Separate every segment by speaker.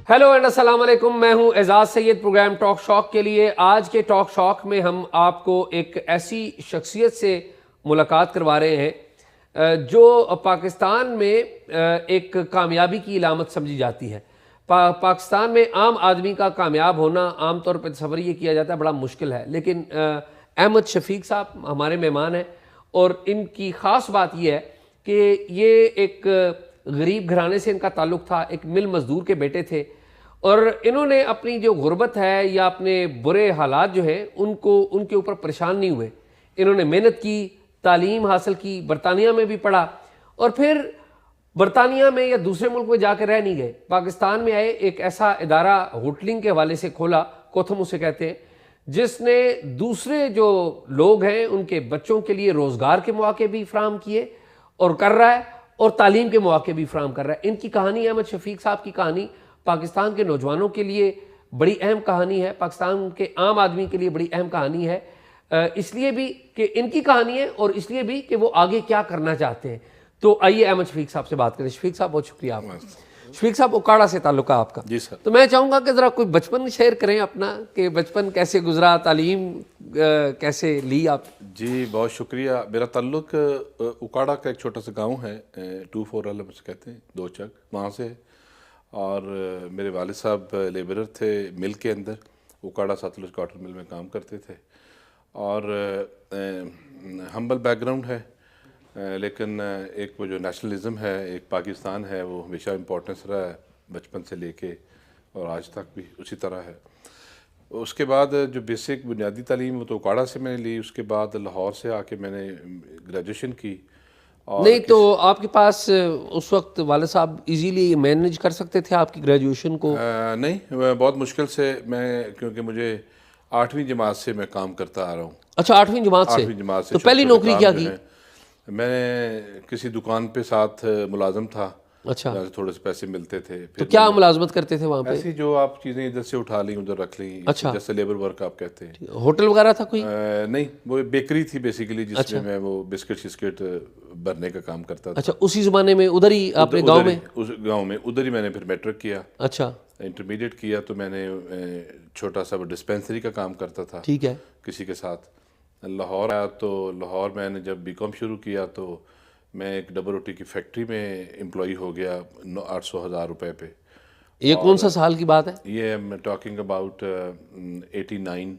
Speaker 1: Hello and السلام علیکم، میں ہوں اعزاز سید، پروگرام ٹاک شاک کے لیے۔ آج کے ٹاک شاک میں ہم آپ کو ایک ایسی شخصیت سے ملاقات کروا رہے ہیں جو پاکستان میں ایک کامیابی کی علامت سمجھی جاتی ہے۔ پاکستان میں عام آدمی کا کامیاب ہونا عام طور پہ تصور یہ کیا جاتا ہے بڑا مشکل ہے، لیکن احمد شفیق صاحب ہمارے مہمان ہیں، اور ان کی خاص بات یہ ہے کہ یہ ایک غریب گھرانے سے ان کا تعلق تھا، ایک مل مزدور کے بیٹے تھے، اور انہوں نے اپنی جو غربت ہے یا اپنے برے حالات جو ہیں ان کے اوپر پریشان نہیں ہوئے۔ انہوں نے محنت کی، تعلیم حاصل کی، برطانیہ میں بھی پڑھا، اور پھر برطانیہ میں یا دوسرے ملک میں جا کے رہ نہیں گئے، پاکستان میں آئے، ایک ایسا ادارہ ہوٹلنگ کے حوالے سے کھولا، کوتھم اسے کہتے ہیں، جس نے دوسرے جو لوگ ہیں ان کے بچوں کے لیے روزگار کے مواقع بھی فراہم کیے اور کر رہا ہے، اور تعلیم کے مواقع بھی فراہم کر رہا ہے۔ ان کی کہانی، احمد شفیق صاحب کی کہانی، پاکستان کے نوجوانوں کے لیے بڑی اہم کہانی ہے، پاکستان کے عام آدمی کے لیے بڑی اہم کہانی ہے، اس لیے بھی کہ ان کی کہانی ہے اور اس لیے بھی کہ وہ آگے کیا کرنا چاہتے ہیں۔ تو آئیے احمد شفیق صاحب سے بات کریں۔ شفیق صاحب بہت شکریہ آپ کا۔ شفیق صاحب اکاڑا سے تعلق ہے آپ کا،
Speaker 2: جی سر۔
Speaker 1: تو میں چاہوں گا کہ ذرا کوئی بچپن شیئر کریں اپنا، کہ بچپن کیسے گزرا، تعلیم کیسے لی آپ؟
Speaker 2: جی بہت شکریہ۔ میرا تعلق اکاڑا کا ایک چھوٹا سا گاؤں ہے، 24 علم سے کہتے ہیں، 2 چک وہاں سے ہے، اور میرے والد صاحب لیبرر تھے مل کے اندر، اکاڑا ساتلج کاٹن مل میں کام کرتے تھے، اور ہمبل بیک گراؤنڈ ہے، لیکن ایک وہ جو نیشنلزم ہے، ایک پاکستان ہے، وہ ہمیشہ امپورٹنس رہا ہے بچپن سے لے کے اور آج تک بھی اسی طرح ہے۔ اس کے بعد جو بیسک بنیادی تعلیم وہ تو اکاڑا سے میں نے لی، اس کے بعد لاہور سے آ کے میں نے گریجویشن کی۔ اور
Speaker 1: نہیں تو آپ کے پاس اس وقت والد صاحب ایزیلی مینیج کر سکتے تھے آپ کی گریجویشن کو؟
Speaker 2: نہیں، بہت مشکل سے، میں کیونکہ مجھے 8ویں جماعت سے میں کام کرتا آ رہا ہوں۔
Speaker 1: اچھا، 8ویں جماعت سے؟
Speaker 2: 8ویں جماعت سے
Speaker 1: تو پہلی نوکری کیا کی؟
Speaker 2: میں نے کسی دکان پہ ساتھ ملازم تھا،
Speaker 1: اچھا،
Speaker 2: تھوڑے سے پیسے ملتے تھے۔
Speaker 1: تو کیا ملازمت کرتے تھے وہاں پہ؟
Speaker 2: ایسی جو آپ چیزیں ادھر سے اٹھا لیں ادھر رکھ لیں، جیسے لیبر ورک آپ کہتے ہیں۔
Speaker 1: ہوٹل وغیرہ تھا کوئی؟
Speaker 2: نہیں، وہ بیکری تھی بیسیکلی، جس میں میں وہ بسکٹ شسکٹ بھرنے کا کام کرتا تھا۔
Speaker 1: اچھا، اسی زمانے میں ادھر ہی آپ نے گاؤں میں؟
Speaker 2: اس گاؤں میں ادھر ہی میں نے پھر میٹرک کیا۔
Speaker 1: اچھا،
Speaker 2: انٹرمیڈیٹ کیا تو میں نے چھوٹا سا ڈسپینسری کا کام کرتا تھا،
Speaker 1: ٹھیک ہے،
Speaker 2: کسی کے ساتھ۔ لاہور آیا تو لاہور میں نے جب B.Com شروع کیا تو میں ایک ڈبل روٹی کی فیکٹری میں امپلائی ہو گیا 800,000 روپے پہ۔
Speaker 1: یہ کون سا سال کی بات ہے؟
Speaker 2: یہ میں ٹاکنگ اباؤٹ
Speaker 1: 1989؟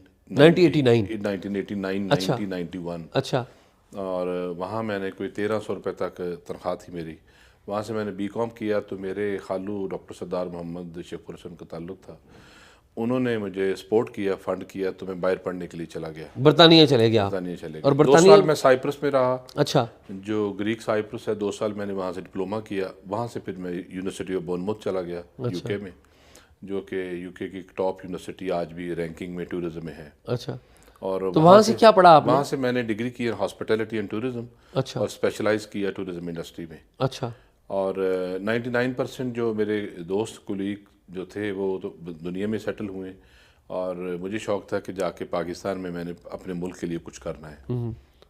Speaker 2: 1991۔
Speaker 1: اچھا،
Speaker 2: اور وہاں میں نے کوئی 1300 روپے تک تنخواہ تھی میری۔ وہاں سے میں نے B.Com کیا تو میرے خالو ڈاکٹر سردار محمد شیخ الحسن کا تعلق تھا، انہوں نے مجھے سپورٹ کیا، فنڈ کیا، تو میں باہر پڑھنے کے لیے چلا گیا،
Speaker 1: برطانیہ چلے گیا؟
Speaker 2: برطانیہ چلے گیا۔
Speaker 1: اور
Speaker 2: 2
Speaker 1: برطانیہ؟
Speaker 2: سال میں سائپرس میں رہا،
Speaker 1: اچھا،
Speaker 2: جو گریک سائپرس ہے، 2 سال میں نے وہاں سے ڈپلوما کیا۔ وہاں سے پھر میں یونیورسٹی آف بورنموتھ چلا گیا UK میں، جو کہ UK کی ٹاپ یونیورسٹی آج بھی رینکنگ میں ٹورزم میں ہے۔
Speaker 1: اچھا،
Speaker 2: اور
Speaker 1: تو وہاں سے کیا پڑھا آپ نے؟
Speaker 2: وہاں سے میں نے ڈگری کی ہاسپٹیلٹی اینڈ ٹورزم،
Speaker 1: اچھا،
Speaker 2: اور اسپیشلائز کیا ٹورزم انڈسٹری میں۔
Speaker 1: اچھا،
Speaker 2: اور 99% جو میرے دوست کولیگ جو تھے وہ تو دنیا میں سیٹل ہوئے، اور مجھے شوق تھا کہ جا کے پاکستان میں نے اپنے ملک کے لیے کچھ کرنا ہے،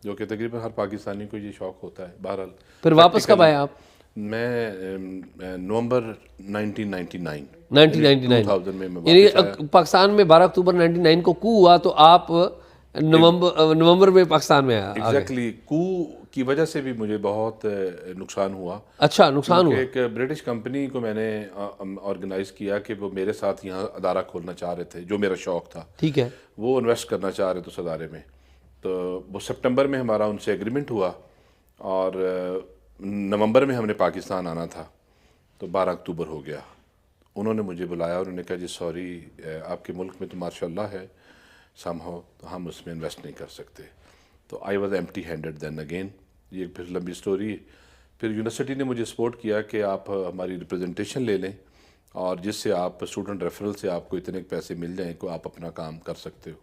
Speaker 2: جو کہ تقریباً ہر پاکستانی کو یہ شوق ہوتا ہے۔ بہرحال
Speaker 1: پھر واپس کب آئے آپ؟
Speaker 2: میں نومبر 1999
Speaker 1: 1999
Speaker 2: میں
Speaker 1: یعنی پاکستان میں 12 اکتوبر 1999 کو کو ہوا تو آپ نومبر میں پاکستان میں آئے؟
Speaker 2: ایگزیکٹلی، کو کی وجہ سے بھی مجھے بہت نقصان ہوا۔
Speaker 1: اچھا، نقصان ہوا؟
Speaker 2: ایک برٹش کمپنی کو میں نے آرگنائز کیا کہ وہ میرے ساتھ یہاں ادارہ کھولنا چاہ رہے تھے، جو میرا شوق تھا،
Speaker 1: ٹھیک ہے،
Speaker 2: وہ انویسٹ کرنا چاہ رہے تھے اس ادارے میں۔ تو وہ سپٹمبر میں ہمارا ان سے ایگریمنٹ ہوا، اور نومبر میں ہم نے پاکستان آنا تھا، تو 12 اکتوبر ہو گیا۔ انہوں نے مجھے بلایا، انہوں نے کہا جی سوری، آپ کے ملک میں تو ماشاء اللہ ہے سم ہاؤ، تو ہم اس میں انویسٹ نہیں کر سکتے۔ تو I was empty handed then again. یہ پھر لمبی سٹوری۔ پھر یونیورسٹی نے مجھے سپورٹ کیا کہ آپ ہماری ریپرزنٹیشن لے لیں، اور جس سے آپ اسٹوڈنٹ ریفرل سے آپ کو اتنے پیسے مل جائیں کہ آپ اپنا کام کر سکتے ہو۔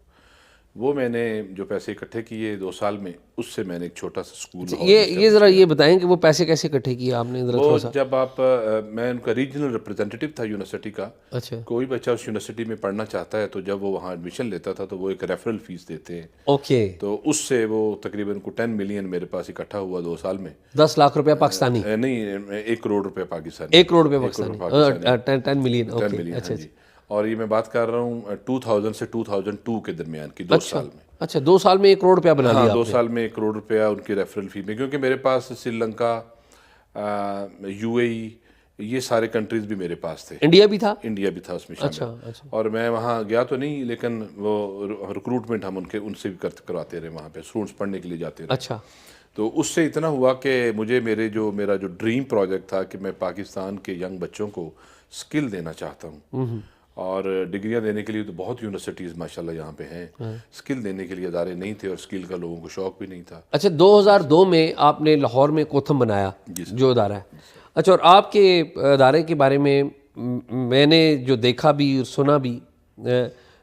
Speaker 2: وہ میں نے جو پیسے اکٹھے کیے 2 سال میں، اس سے میں نے ایک چھوٹا سا اسکول
Speaker 1: یہ ذرا یہ بتائیں کہ وہ پیسے کیسے اکٹھے کیے آپ نے ذرا
Speaker 2: وہ
Speaker 1: تھوڑا سا.
Speaker 2: جب آپ میں ان کا ریجنل ریپرزینٹیو تھا یونیورسٹی کا.
Speaker 1: اچھا
Speaker 2: کوئی بچہ اس یونیورسٹی میں پڑھنا چاہتا ہے تو جب وہ وہاں ایڈمیشن لیتا تھا تو وہ ایک ریفرل فیس دیتے ہیں.
Speaker 1: اوکے.
Speaker 2: تو اس سے وہ تقریباً کو 10 ملین میرے پاس اکٹھا ہوا 2 سال میں.
Speaker 1: 10 لاکھ روپیہ پاکستانی؟
Speaker 2: نہیں، 1 کروڑ روپے پاکستانی.
Speaker 1: 1 کروڑ روپے پاکستانی. 10 ملین.
Speaker 2: 10 ملین، ہاں جی. اور یہ میں بات کر رہا ہوں 2000 سے 2002 کے درمیان کی 2 سال میں.
Speaker 1: اچھا 2 سال میں 1 کروڑ روپیہ بنا
Speaker 2: ہاں،
Speaker 1: لیا
Speaker 2: 2 سال میں 1 کروڑ روپیہ ان کی ریفرل فی میں، کیونکہ میرے پاس سری لنکا، یو اے ای، یہ سارے کنٹریز بھی میرے پاس تھے.
Speaker 1: انڈیا بھی تھا؟
Speaker 2: انڈیا بھی تھا اس میں شامل. اور میں وہاں گیا تو نہیں، لیکن وہ ریکروٹمنٹ ہم ان سے بھی کرواتے رہے وہاں پہ، اسٹوڈنٹس پڑھنے کے لیے جاتے رہے.
Speaker 1: اچھا.
Speaker 2: تو اس سے اتنا ہوا کہ مجھے میرا جو ڈریم پروجیکٹ تھا کہ میں پاکستان کے ینگ بچوں کو اسکل دینا چاہتا ہوں. اور ڈگریاں دینے کے لیے تو بہت یونیورسٹیز ماشاءاللہ یہاں پہ ہیں، اسکل دینے کے لیے ادارے نہیں تھے، اور اسکل کا لوگوں کو شوق بھی نہیں تھا.
Speaker 1: اچھا 2002 میں آپ نے لاہور میں کوتھم بنایا جو ادارہ ہے. اچھا، اور آپ کے ادارے کے بارے میں میں نے جو دیکھا بھی اور سنا بھی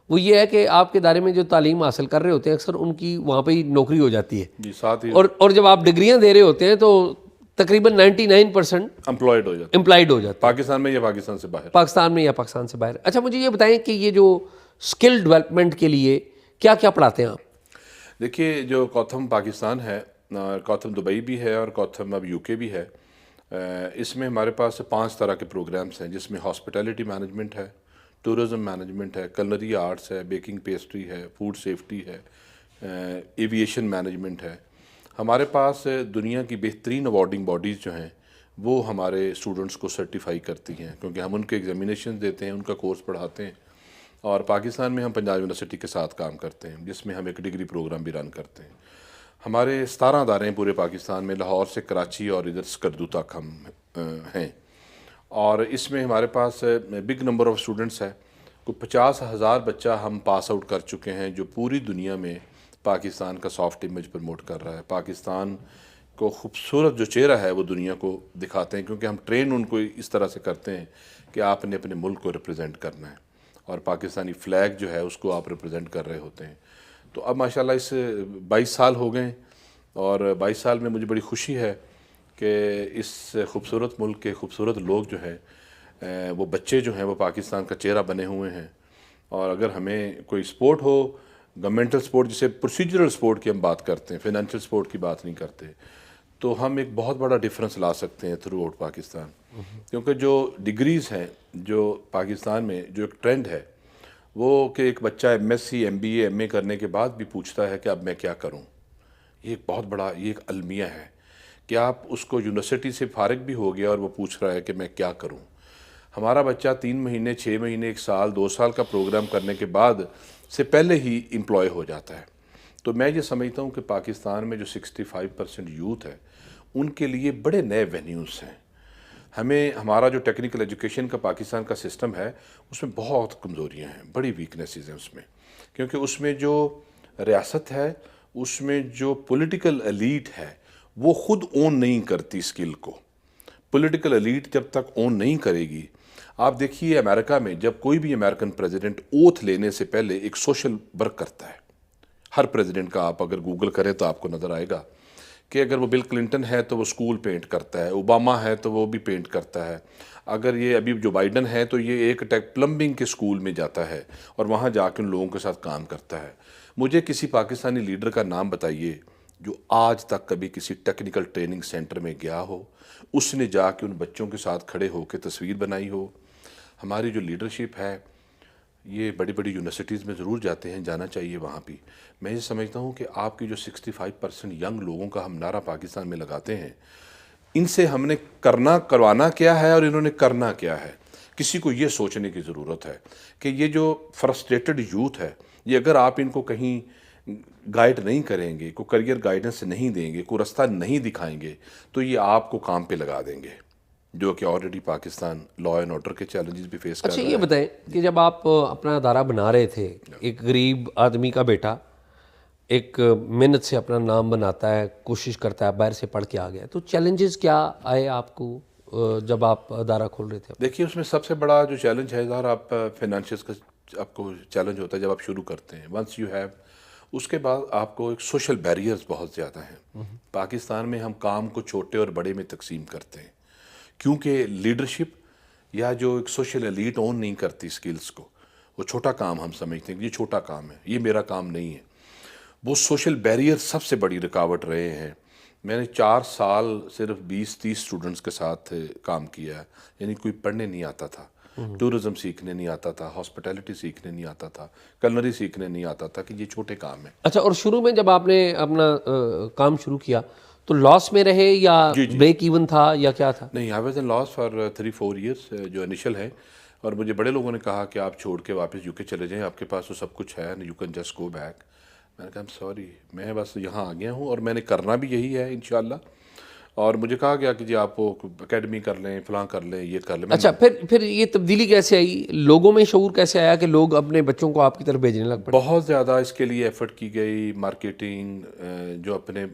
Speaker 1: وہ یہ ہے کہ آپ کے ادارے میں جو تعلیم حاصل کر رہے ہوتے ہیں اکثر ان کی وہاں پہ ہی نوکری ہو جاتی ہے.
Speaker 2: جی، ساتھ ہی
Speaker 1: اور جب آپ ڈگریاں دے رہے ہوتے ہیں تو تقریباً 99%
Speaker 2: امپلائڈ ہو جاتا
Speaker 1: امپلائڈ ہو جاتا ہے،
Speaker 2: پاکستان میں یا پاکستان سے باہر.
Speaker 1: پاکستان میں یا پاکستان سے باہر. اچھا مجھے یہ بتائیں کہ یہ جو اسکل ڈیولپمنٹ کے لیے کیا کیا پڑھاتے ہیں آپ؟
Speaker 2: دیکھیے، جو کوتھم پاکستان ہے، کوتھم دبئی بھی ہے اور کوتھم اب یو کے بھی ہے. اس میں ہمارے پاس 5 طرح کے پروگرامز ہیں، جس میں ہاسپٹیلٹی مینجمنٹ ہے، ٹورزم مینجمنٹ ہے، کلنری آرٹس ہے، بیکنگ پیسٹری ہے، فوڈ سیفٹی ہے، ایویشن مینجمنٹ ہے. ہمارے پاس دنیا کی بہترین اوارڈنگ باڈیز جو ہیں وہ ہمارے اسٹوڈنٹس کو سرٹیفائی کرتی ہیں، کیونکہ ہم ان کے ایگزامینیشن دیتے ہیں، ان کا کورس پڑھاتے ہیں. اور پاکستان میں ہم پنجاب یونیورسٹی کے ساتھ کام کرتے ہیں، جس میں ہم ایک ڈگری پروگرام بھی رن کرتے ہیں. ہمارے 17 ادارے ہیں پورے پاکستان میں، لاہور سے کراچی اور ادھر سکردو تک ہم ہیں. اور اس میں ہمارے پاس بگ نمبر آف اسٹوڈنٹس ہے، کوئی 50,000 بچہ ہم پاس آؤٹ کر چکے ہیں، جو پوری دنیا میں پاکستان کا سافٹ امیج پروموٹ کر رہا ہے. پاکستان کو خوبصورت جو چہرہ ہے وہ دنیا کو دکھاتے ہیں، کیونکہ ہم ٹرین ان کو اس طرح سے کرتے ہیں کہ آپ نے اپنے ملک کو ریپرزینٹ کرنا ہے، اور پاکستانی فلیگ جو ہے اس کو آپ ریپرزینٹ کر رہے ہوتے ہیں. تو اب ماشاءاللہ اس 22 سال ہو گئے، اور 22 سال میں مجھے بڑی خوشی ہے کہ اس خوبصورت ملک کے خوبصورت لوگ جو ہیں، وہ بچے جو ہیں وہ پاکستان کا چہرہ بنے ہوئے ہیں. اور اگر ہمیں کوئی سپورٹ ہو، گورنمنٹل سپورٹ، جسے پروسیجرل سپورٹ کی ہم بات کرتے ہیں، فائنینشیل سپورٹ کی بات نہیں کرتے، تو ہم ایک بہت بڑا ڈیفرنس لا سکتے ہیں تھرو آؤٹ پاکستان. کیونکہ جو ڈگریز ہیں جو پاکستان میں جو ایک ٹرینڈ ہے وہ کہ ایک بچہ M S C, M B A, M A کرنے کے بعد بھی پوچھتا ہے کہ اب میں کیا کروں. یہ ایک بہت بڑا ایک المیہ ہے کہ آپ اس کو یونیورسٹی سے فارغ بھی ہو گیا اور وہ پوچھ رہا ہے کہ میں کیا کروں. ہمارا بچہ 3 مہینے، 6 مہینے، 1 سال، 2 سال کا پروگرام کرنے کے بعد سے پہلے ہی امپلائی ہو جاتا ہے. تو میں یہ سمجھتا ہوں کہ پاکستان میں جو 65% یوتھ ہے ان کے لیے بڑے نئے وینیوز ہیں. ہمارا جو ٹیکنیکل ایجوکیشن کا پاکستان کا سسٹم ہے اس میں بہت کمزوریاں ہیں، بڑی ویکنیسز ہیں اس میں، کیونکہ اس میں جو ریاست ہے، اس میں جو پولیٹیکل ایلیٹ ہے وہ خود اون نہیں کرتی اسکل کو. پولیٹیکل ایلیٹ جب تک اون نہیں کرے گی، آپ دیکھیے امریکہ میں جب کوئی بھی امریکن پریزیڈنٹ اوتھ لینے سے پہلے ایک سوشل ورک کرتا ہے. ہر پریزیڈنٹ کا آپ اگر گوگل کریں تو آپ کو نظر آئے گا کہ اگر وہ بل کلنٹن ہے تو وہ اسکول پینٹ کرتا ہے، اوباما ہے تو وہ بھی پینٹ کرتا ہے، اگر یہ ابھی جو بائیڈن ہے تو یہ ایک پلمبنگ کے اسکول میں جاتا ہے اور وہاں جا کے ان لوگوں کے ساتھ کام کرتا ہے. مجھے کسی پاکستانی لیڈر کا نام بتائیے جو آج تک کبھی کسی ٹیکنیکل ٹریننگ سینٹر میں گیا ہو، اس نے جا کے ان بچوں کے ساتھ کھڑے ہو کے تصویر بنائی ہو. ہماری جو لیڈرشپ ہے یہ بڑی بڑی یونیورسٹیز میں ضرور جاتے ہیں، جانا چاہیے وہاں بھی. میں یہ سمجھتا ہوں کہ آپ کی جو 65% ینگ لوگوں کا ہم نعرہ پاکستان میں لگاتے ہیں، ان سے ہم نے کروانا کیا ہے اور انہوں نے کرنا کیا ہے. کسی کو یہ سوچنے کی ضرورت ہے کہ یہ جو فرسٹریٹڈ یوتھ ہے، یہ اگر آپ ان کو کہیں گائیڈ نہیں کریں گے، کوئی کریئر گائیڈنس نہیں دیں گے، کوئی رستہ نہیں دکھائیں گے، تو یہ آپ کو کام پہ لگا دیں گے، جو کہ already Pakistan law and order کے چیلنجز بھی فیس کر رہا ہے.
Speaker 1: اچھا یہ بتائیں کہ جب آپ اپنا ادارہ بنا رہے تھے، ایک غریب آدمی کا بیٹا ایک محنت سے اپنا نام بناتا ہے، کوشش کرتا ہے، باہر سے پڑھ کے آ گیا، تو چیلنجز کیا آئے آپ کو جب آپ ادارہ کھول رہے تھے؟
Speaker 2: دیکھیے اس میں سب سے بڑا جو چیلنج ہے ظاہر آپ فائنینشیلس کا آپ کو چیلنج ہوتا ہے جب آپ شروع کرتے ہیں. ونس یو ہیو اس کے بعد آپ کو ایک سوشل بیریئرز بہت زیادہ ہیں. پاکستان میں ہم کام کو چھوٹے اور بڑے میں تقسیم کرتے ہیں کیونکہ لیڈرشپ یا جو ایک سوشل ایلیٹ اون نہیں کرتی سکلز کو, وہ چھوٹا کام ہم سمجھتے ہیں کہ یہ چھوٹا کام ہے, یہ میرا کام نہیں ہے. وہ سوشل بیریئر سب سے بڑی رکاوٹ رہے ہیں. میں نے 4 سال صرف 20-30 اسٹوڈنٹس کے ساتھ کام کیا ہے. یعنی کوئی پڑھنے نہیں آتا تھا, ٹورزم سیکھنے نہیں آتا تھا, ہاسپٹیلٹی سیکھنے نہیں آتا تھا, کلنری سیکھنے نہیں آتا تھا کہ یہ چھوٹے کام ہیں.
Speaker 1: اچھا, اور شروع میں جب آپ نے اپنا کام شروع کیا تو لاس میں رہے یا بریک ایون تھا یا کیا تھا؟
Speaker 2: نہیں, I was in loss for 3-4 years جو انیشل ہے. اور مجھے بڑے لوگوں نے کہا کہ آپ چھوڑ کے واپس یو کے چلے جائیں, آپ کے پاس تو سب کچھ ہے, you can just go back. میں نے کہا سوری, میں بس یہاں آ گیا ہوں اور میں نے کرنا بھی یہی ہے انشاءاللہ. اور مجھے کہا گیا کہ جی آپ وہ اکیڈمی کر لیں, فلاں کر لیں, یہ کر لیں.
Speaker 1: اچھا, پھر یہ تبدیلی کیسے آئی, لوگوں میں شعور کیسے آیا کہ لوگ اپنے بچوں کو آپ کی طرف بھیجنے لگ پڑے؟
Speaker 2: بہت زیادہ اس کے لیے ایفرٹ کی گئی. مارکیٹنگ, جو اپنے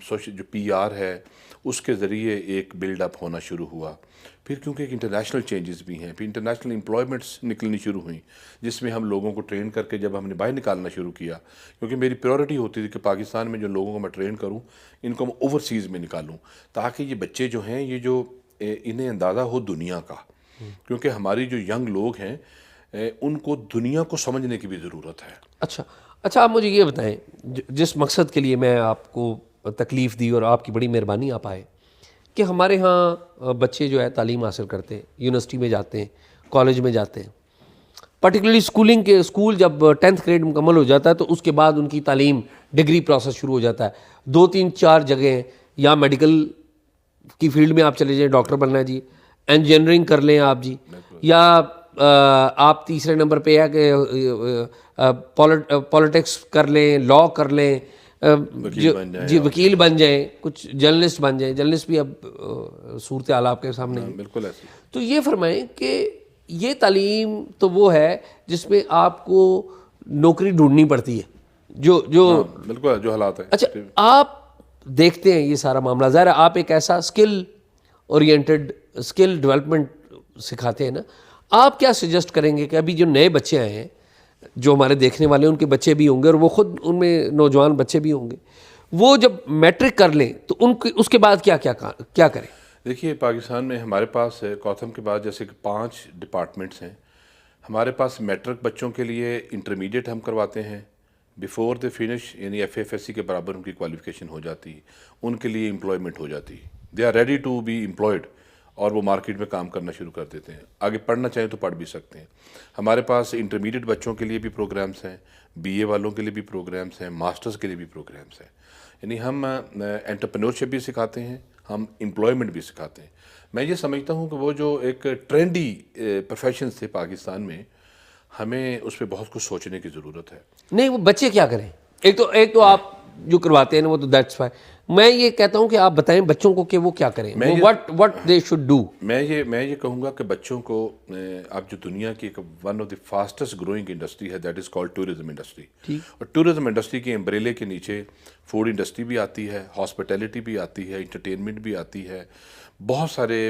Speaker 2: سوشل جو پی آر ہے اس کے ذریعے ایک بلڈ اپ ہونا شروع ہوا. پھر کیونکہ ایک انٹرنیشنل چینجز بھی ہیں, پھر انٹرنیشنل امپلائمنٹس نکلنی شروع ہوئیں جس میں ہم لوگوں کو ٹرین کر کے جب ہم نے باہر نکالنا شروع کیا, کیونکہ میری پریورٹی ہوتی تھی کہ پاکستان میں جو لوگوں کو میں ٹرین کروں ان کو میں اوورسیز میں نکالوں تاکہ یہ بچے جو ہیں یہ جو انہیں اندازہ ہو دنیا کا, کیونکہ ہماری جو ینگ لوگ ہیں ان کو دنیا کو سمجھنے کی بھی ضرورت ہے.
Speaker 1: اچھا, آپ مجھے یہ بتائیں, جس مقصد کے لیے میں آپ کو تکلیف دی اور آپ کی بڑی مہربانی آپ آئے کہ ہمارے ہاں بچے جو ہے تعلیم حاصل کرتے ہیں, یونیورسٹی میں جاتے ہیں, کالج میں جاتے ہیں, پرٹیکولرلی اسکول جب 10th گریڈ مکمل ہو جاتا ہے تو اس کے بعد ان کی تعلیم ڈگری پروسیس شروع ہو جاتا ہے. 2-3-4 جگہیں, یا میڈیکل کی فیلڈ میں آپ چلے جائیں, ڈاکٹر بننا ہے جی, انجینئرنگ کر لیں آپ جی, یا آپ تیسرے نمبر پہ ہے کہ پولیٹکس کر لیں, لا کر لیں, جی وکیل بن جائیں, کچھ جرنلسٹ بن جائیں. جرنلسٹ بھی اب صورتحال آپ کے سامنے ہے.
Speaker 2: بالکل ایسے.
Speaker 1: تو یہ فرمائیں کہ یہ تعلیم تو وہ ہے جس میں آپ کو نوکری ڈھونڈنی پڑتی ہے, جو
Speaker 2: بالکل جو حالات ہیں.
Speaker 1: اچھا, آپ دیکھتے ہیں یہ سارا معاملہ, ظاہر ہے آپ ایک ایسا اسکل اورینٹڈ اسکل ڈیولپمنٹ سکھاتے ہیں نا, آپ کیا سجیسٹ کریں گے کہ ابھی جو نئے بچے آئے ہیں, جو ہمارے دیکھنے والے ان کے بچے بھی ہوں گے اور وہ خود ان میں نوجوان بچے بھی ہوں گے, وہ جب میٹرک کر لیں تو اس کے بعد کیا کریں؟
Speaker 2: دیکھیے, پاکستان میں ہمارے پاس کوتھم کے بعد جیسے کہ 5 ڈپارٹمنٹس ہیں. ہمارے پاس میٹرک بچوں کے لیے انٹرمیڈیٹ ہم کرواتے ہیں, بیفور دے فنش یعنی FFSC کے برابر ان کی کوالیفیکیشن ہو جاتی ہے, ان کے لیے امپلائمنٹ ہو جاتی ہے, they are ready to be employed, اور وہ مارکیٹ میں کام کرنا شروع کر دیتے ہیں. آگے پڑھنا چاہیں تو پڑھ بھی سکتے ہیں. ہمارے پاس انٹرمیڈیٹ بچوں کے لیے بھی پروگرامز ہیں, BA والوں کے لیے بھی پروگرامز ہیں, ماسٹرز کے لیے بھی پروگرامز ہیں. یعنی ہم انٹرپرینورشپ بھی سکھاتے ہیں, ہم امپلائمنٹ بھی سکھاتے ہیں. میں یہ سمجھتا ہوں کہ وہ جو ایک ٹرینڈی پروفیشنز تھے پاکستان میں, ہمیں اس پہ بہت کچھ سوچنے کی ضرورت ہے.
Speaker 1: نہیں, وہ بچے کیا کریں؟ ایک تو آپ جو کرواتے ہیں نا وہ تو دیٹس فائن. میں یہ کہتا ہوں کہ آپ بتائیں بچوں کو کہ وہ کیا کریں, what they should do.
Speaker 2: میں یہ کہوں گا کہ بچوں کو, اب جو دنیا کی ایک one of the fastest growing industry ہے that is called tourism industry. اور ٹورزم انڈسٹری کے امبریلے کے نیچے فوڈ انڈسٹری بھی آتی ہے, ہاسپٹیلٹی بھی آتی ہے, انٹرٹینمنٹ بھی آتی ہے, بہت سارے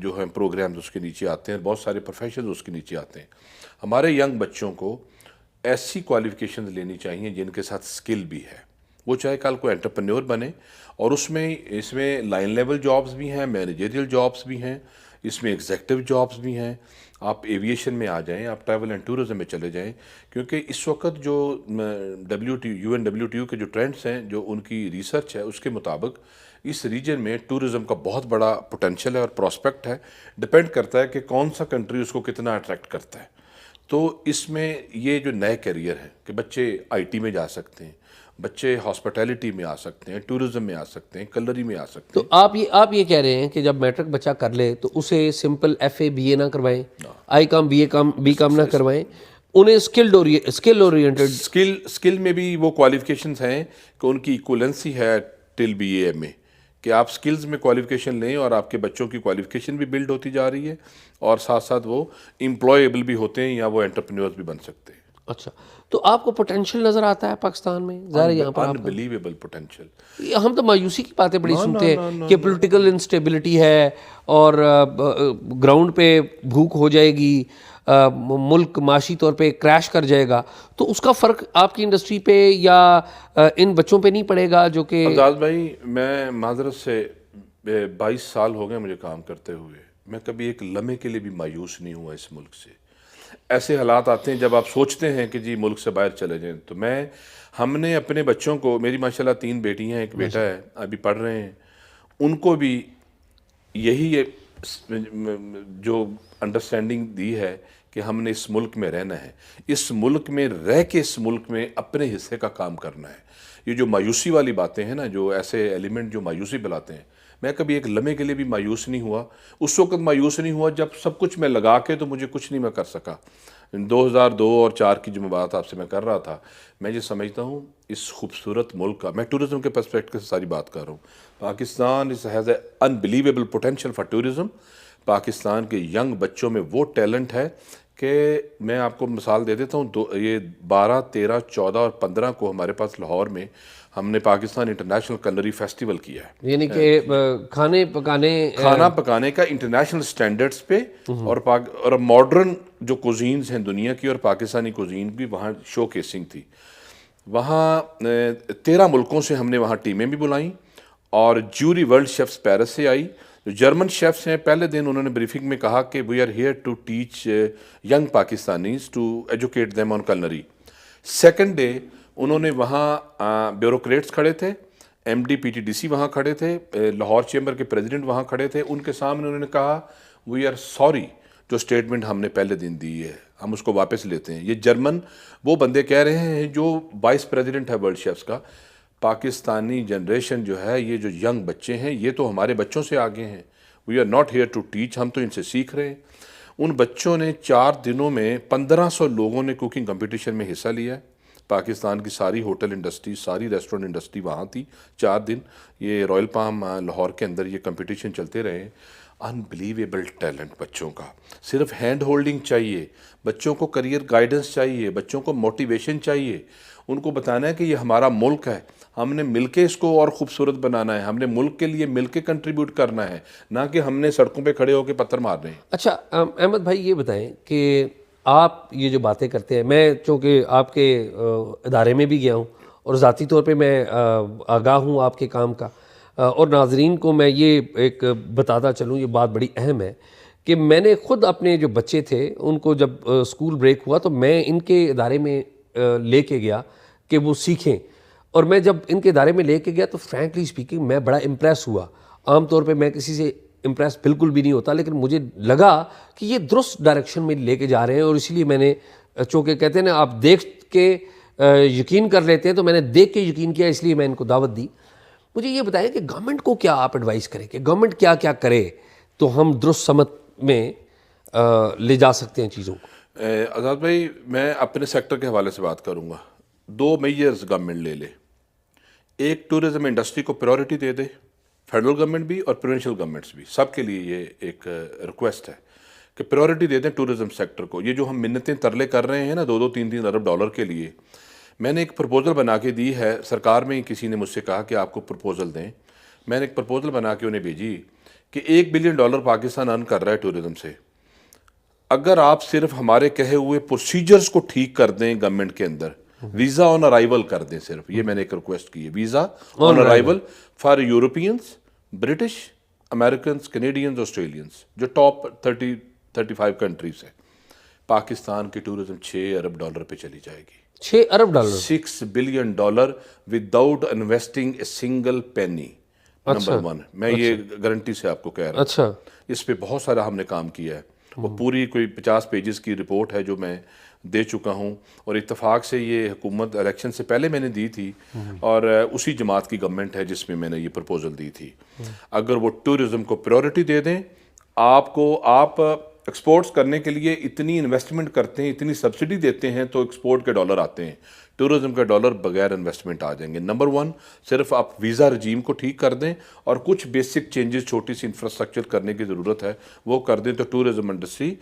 Speaker 2: جو ہیں پروگرامز اس کے نیچے آتے ہیں, بہت سارے پروفیشنز اس کے نیچے آتے ہیں. ہمارے ینگ بچوں کو ایسی کوالیفیکیشنز لینی چاہیے جن کے ساتھ اسکل بھی ہے. وہ چاہے کل کو انٹرپرینور بنے, اور اس میں لائن لیول جابز بھی ہیں, مینیجریل جابز بھی ہیں, اس میں ایگزیکٹو جابز بھی ہیں. آپ ایویشن میں آ جائیں, آپ ٹریول اینڈ ٹورزم میں چلے جائیں, کیونکہ اس وقت جو UNWTO کے جو ٹرینڈز ہیں, جو ان کی ریسرچ ہے, اس کے مطابق اس ریجن میں ٹورزم کا بہت بڑا پوٹینشیل ہے اور پراسپیکٹ ہے. ڈپینڈ کرتا ہے کہ کون سا کنٹری اس کو کتنا اٹریکٹ کرتا ہے. تو اس میں یہ جو نئے کیریئر ہیں کہ بچے IT میں جا سکتے ہیں, بچے ہاسپٹیلٹی میں آ سکتے ہیں, ٹورزم میں آ سکتے ہیں, کلری میں آ سکتے ہیں.
Speaker 1: تو آپ یہ کہہ رہے ہیں کہ جب میٹرک بچہ کر لے تو اسے سمپل FA BA نہ کروائیں, BA کام نہ کروائیں, انہیں اسکل اورینٹڈ
Speaker 2: اسکل میں بھی وہ کوالیفیکیشنز ہیں کہ ان کی ایکولنسی ہے ٹل BA میں, کہ آپ سکلز میں کوالیفیکیشن لیں اور آپ کے بچوں کی کوالیفیکیشن بھی بلڈ ہوتی جا رہی ہے, اور ساتھ ساتھ وہ امپلائیبل بھی ہوتے ہیں یا وہ انٹرپرینورز بھی بن سکتے ہیں.
Speaker 1: اچھا, تو آپ کو پوٹینشیل نظر آتا ہے پاکستان میں؟ ظاہر یہاں پر
Speaker 2: انبلیویبل پوٹینشیل.
Speaker 1: ہم تو مایوسی کی باتیں بڑی سنتے ہیں کہ پولیٹیکل انسٹیبلٹی ہے اور گراؤنڈ پہ بھوک ہو جائے گی, ملک معاشی طور پہ کریش کر جائے گا، تو اس کا فرق آپ کی انڈسٹری پہ یا ان بچوں پہ نہیں پڑے گا جو کہ؟
Speaker 2: اعزاز بھائی، میں معذرت سے 22 سال ہو گئے مجھے کام کرتے ہوئے، میں کبھی ایک لمحے کے لیے بھی مایوس نہیں ہوا اس ملک سے۔ ایسے حالات آتے ہیں جب آپ سوچتے ہیں کہ جی ملک سے باہر چلے جائیں، تو ہم نے اپنے بچوں کو، میری ماشاءاللہ 3 بیٹیاں ہیں، ایک بیٹا ہے، ابھی پڑھ رہے ہیں، ان کو بھی یہی جو انڈرسٹینڈنگ دی ہے کہ ہم نے اس ملک میں رہنا ہے، اس ملک میں رہ کے اس ملک میں اپنے حصے کا کام کرنا ہے۔ یہ جو مایوسی والی باتیں ہیں نا، جو ایسے ایلیمنٹ جو مایوسی بلاتے ہیں، میں کبھی ایک لمحے کے لیے بھی مایوس نہیں ہوا۔ اس وقت مایوس نہیں ہوا جب سب کچھ میں لگا کے تو مجھے کچھ نہیں میں کر سکا۔ 2002 اور 4 کی جو بات آپ سے میں کر رہا تھا، میں یہ سمجھتا ہوں اس خوبصورت ملک کا، میں ٹورزم کے پرسپیکٹو سے ساری بات کر رہا ہوں، Pakistan has a unbelievable potential for tourism. Pakistan کے ینگ بچوں میں وہ ٹیلنٹ ہے کہ میں آپ کو مثال دے دیتا ہوں، یہ 12، 13، 14 اور 15 کو ہمارے پاس لاہور میں ہم نے پاکستان انٹرنیشنل کلنری فیسٹیول کیا ہے،
Speaker 1: یعنی کہ کھانا
Speaker 2: پکانے کا انٹرنیشنل سٹینڈرڈز پہ، اور ماڈرن جو کوزینز ہیں دنیا کی اور پاکستانی کوزین بھی وہاں شو کیسنگ تھی۔ وہاں 13 ملکوں سے ہم نے وہاں ٹیمیں بھی بلائیں، اور جیوری ورلڈ شیفز پیرس سے آئی۔ جو جرمن شیفز ہیں، پہلے دن انہوں نے بریفنگ میں کہا کہ we are here to teach young Pakistanis to educate them on culinary. Second day انہوں نے وہاں بیوروکریٹس کھڑے تھے، M D P T D C وہاں کھڑے تھے، لاہور چیمبر کے پریزیڈنٹ وہاں کھڑے تھے، ان کے سامنے انہوں نے کہا وی آر سوری، جو سٹیٹمنٹ ہم نے پہلے دن دی ہے ہم اس کو واپس لیتے ہیں۔ یہ جرمن وہ بندے کہہ رہے ہیں جو وائس پریزیڈنٹ ہے ورلڈ شیفز کا۔ پاکستانی جنریشن جو ہے، یہ جو ینگ بچے ہیں، یہ تو ہمارے بچوں سے آگے ہیں، we are not here to teach, ہم تو ان سے سیکھ رہے ہیں۔ ان بچوں نے 4 دنوں میں 1500 لوگوں نے کوکنگ کمپٹیشن میں حصہ لیا ہے۔ پاکستان کی ساری ہوٹل انڈسٹری، ساری ریسٹورنٹ انڈسٹری وہاں تھی 4 دن۔ یہ رائل پام لاہور کے اندر یہ کمپٹیشن چلتے رہے۔ انبلیویبل ٹیلنٹ بچوں کا، صرف ہینڈ ہولڈنگ چاہیے، بچوں کو کریئر گائیڈنس چاہیے، بچوں کو موٹیویشن چاہیے، ان کو بتانا ہے کہ یہ ہمارا ملک ہے، ہم نے مل کے اس کو اور خوبصورت بنانا ہے، ہم نے ملک کے لیے مل کے کنٹریبیوٹ کرنا ہے، نہ کہ ہم نے سڑکوں پہ کھڑے ہو کے پتھر مارنے ہیں۔
Speaker 1: اچھا احمد بھائی، یہ بتائیں کہ آپ یہ جو باتیں کرتے ہیں، میں چونکہ آپ کے ادارے میں بھی گیا ہوں اور ذاتی طور پہ میں آگاہ ہوں آپ کے کام کا، اور ناظرین کو میں یہ ایک بتاتا چلوں، یہ بات بڑی اہم ہے کہ میں نے خود اپنے جو بچے تھے ان کو جب اسکول بریک ہوا تو میں ان کے ادارے میں لے کے گیا کہ وہ سیکھیں، اور میں جب ان کے ادارے میں لے کے گیا تو فرینکلی اسپیکنگ میں بڑا امپریس ہوا۔ عام طور پہ میں کسی سے امپریس بالکل بھی نہیں ہوتا، لیکن مجھے لگا کہ یہ درست ڈائریکشن میں لے کے جا رہے ہیں، اور اسی لیے میں نے، چونکہ کہتے ہیں نا آپ دیکھ کے یقین کر لیتے ہیں، تو میں نے دیکھ کے یقین کیا، اس لیے میں ان کو دعوت دی۔ مجھے یہ بتائیں کہ گورنمنٹ کو کیا آپ ایڈوائز کریں کہ گورنمنٹ کیا کیا کرے تو ہم درست سمت میں لے جا سکتے ہیں چیزوں کو؟
Speaker 2: آزاد بھائی، میں اپنے سیکٹر کے حوالے سے بات کروں گا۔ 2 میجرز گورنمنٹ لے لے۔ ایک، ٹورزم انڈسٹری کو پریورٹی دے دے، فیڈرل گورنمنٹ بھی اور پروونشل گورنمنٹس بھی، سب کے لیے یہ ایک ریکویسٹ ہے کہ پریورٹی دے دیں ٹورزم سیکٹر کو۔ یہ جو ہم منتیں ترلے کر رہے ہیں نا 2-2 3-3 ارب ڈالر کے لیے، میں نے ایک پرپوزل بنا کے دی ہے سرکار میں، کسی نے مجھ سے کہا کہ آپ کو پرپوزل دیں، میں نے ایک پرپوزل بنا کے انہیں بھیجی کہ $1 بلین پاکستان ارن کر رہا ہے ٹورزم سے۔ اگر آپ صرف ہمارے کہے ہوئے پروسیجرز کو ٹھیک کر دیں گورنمنٹ کے اندر، ویزا آن ارائیول کر دیں، صرف یہ میں نے ایک ریکویسٹ کی ہے، visa on arrival for Europeans, British, Americans, Canadians, Australians, جو ٹاپ 35 کنٹریز ہیں، پاکستان کی ٹورزم $6 ارب پہ چلی جائے گی۔
Speaker 1: $6 ارب
Speaker 2: $6 billion without investing a single penny, number 1۔ میں یہ گارنٹی سے آپ کو کہہ رہا ہوں۔
Speaker 1: اچھا،
Speaker 2: اس پہ بہت سارا ہم نے کام کیا ہے، وہ پوری کوئی 50 پیجز کی رپورٹ ہے جو میں دے چکا ہوں، اور اتفاق سے یہ حکومت الیکشن سے پہلے میں نے دی تھی، اور اسی جماعت کی گورنمنٹ ہے جس میں نے یہ پرپوزل دی تھی۔ اگر وہ ٹورزم کو پریورٹی دے دیں، آپ ایکسپورٹس کرنے کے لیے اتنی انویسٹمنٹ کرتے ہیں، اتنی سبسڈی دیتے ہیں، تو ایکسپورٹ کے ڈالر آتے ہیں، ٹورزم کے ڈالر بغیر انویسٹمنٹ آ جائیں گے۔ نمبر 1، صرف آپ ویزا رجیم کو ٹھیک کر دیں اور کچھ بیسک چینجز، چھوٹی سی انفراسٹرکچر کرنے کی ضرورت ہے، وہ کر دیں تو ٹورزم انڈسٹری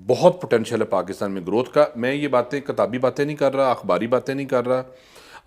Speaker 2: بہت پوٹینشیل ہے پاکستان میں گروتھ کا۔ میں یہ باتیں کتابی باتیں نہیں کر رہا، اخباری باتیں نہیں کر رہا۔